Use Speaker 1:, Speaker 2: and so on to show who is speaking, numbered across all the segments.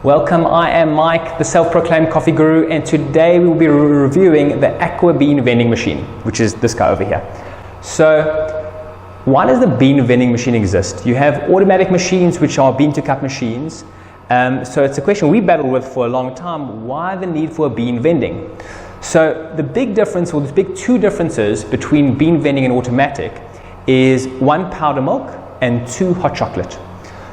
Speaker 1: Welcome, I am Mike, the self-proclaimed coffee guru, and today we will be reviewing the Aqua Bean Vending Machine, which is this guy over here. So, why does the bean vending machine exist? You have automatic machines which are bean to cup machines. So it's a question we battled with for a long time. Why the need for a bean vending? So the big difference, or the big two differences between bean vending and automatic is one, powder milk, and two, hot chocolate.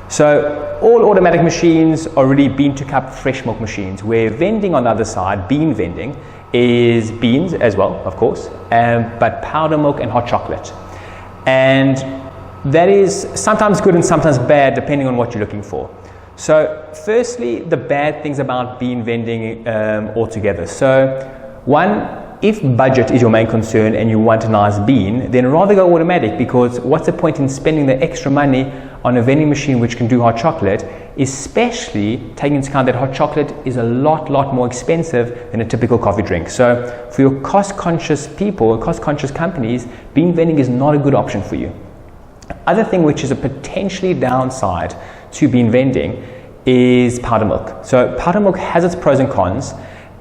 Speaker 1: So all automatic machines are really bean to cup fresh milk machines, where vending on the other side, bean vending, is beans as well, of course, but powder milk and hot chocolate. And that is sometimes good and sometimes bad depending on what you're looking for. So firstly, the bad things about bean vending altogether. So one, if budget is your main concern and you want a nice bean, then rather go automatic, because what's the point in spending the extra money on a vending machine which can do hot chocolate, especially taking into account that hot chocolate is a lot more expensive than a typical coffee drink. So for your cost-conscious people, cost-conscious companies, bean vending is not a good option for you. Other thing which is a potentially downside to bean vending is powder milk. So powder milk has its pros and cons,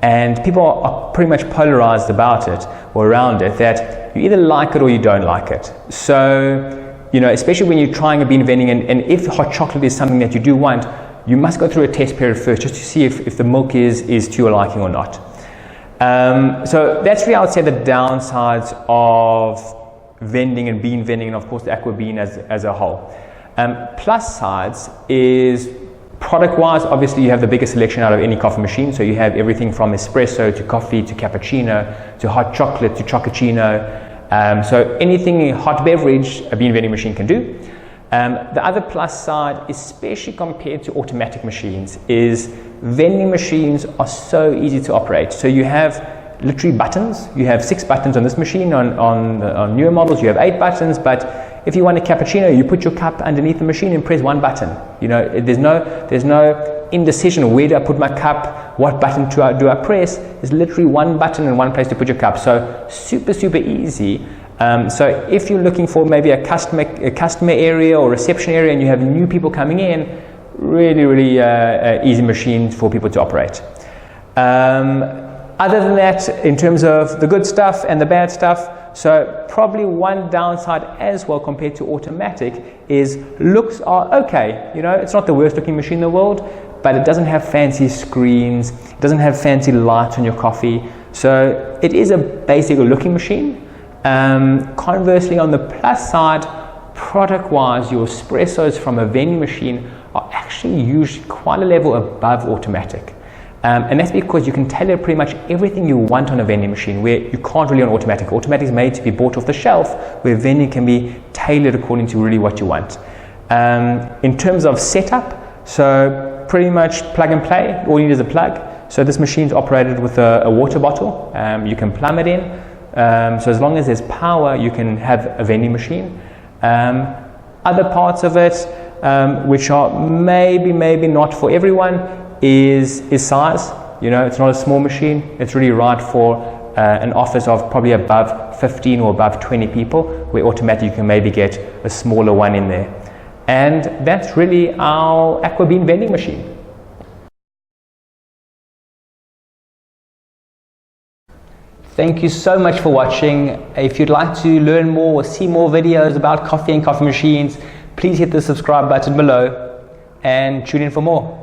Speaker 1: and people are pretty much polarized about it or around it, that you either like it or you don't like it. So, you know, especially when you're trying a bean vending, and if hot chocolate is something that you do want, you must go through a test period first just to see if the milk is to your liking or not. So that's really, I would say, the downsides of vending and bean vending, and of course the Aqua Bean as a whole. Plus sides is product-wise, obviously you have the biggest selection out of any coffee machine, so you have everything from espresso to coffee to cappuccino to hot chocolate to chocolate. So anything hot beverage a bean vending machine can do. The other plus side, especially compared to automatic machines, is vending machines are so easy to operate. So you have literally buttons. You have 6 buttons on this machine. On newer models you have 8 buttons, but if you want a cappuccino, you put your cup underneath the machine and press one button. You know, there's no indecision, where do I put my cup, what button do I press. There's literally one button and one place to put your cup. So super easy. So if you're looking for maybe a customer area or reception area and you have new people coming in, really easy machine for people to operate. Other than that, in terms of the good stuff and the bad stuff, so probably one downside as well compared to automatic is looks are okay. You know, it's not the worst looking machine in the world, but it doesn't have fancy screens, it doesn't have fancy lights on your coffee. So it is a basic looking machine. Conversely, on the plus side, product wise, your espressos from a vending machine are actually usually quite a level above automatic. And that's because you can tailor pretty much everything you want on a vending machine, where you can't really on automatic. Automatic is made to be bought off the shelf, where vending can be tailored according to really what you want. In terms of setup, so pretty much plug and play. All you need is a plug. So this machine is operated with a water bottle. You can plumb it in. So as long as there's power, you can have a vending machine. Other parts of it, which are maybe not for everyone, is size. You know, it's not a small machine. It's really right for an office of probably above 15 or above 20 people, where automatic you can maybe get a smaller one in there. And that's really our Aqua Bean vending machine. Thank you so much for watching. If you'd like to learn more or see more videos about coffee and coffee machines, please hit the subscribe button below and tune in for more.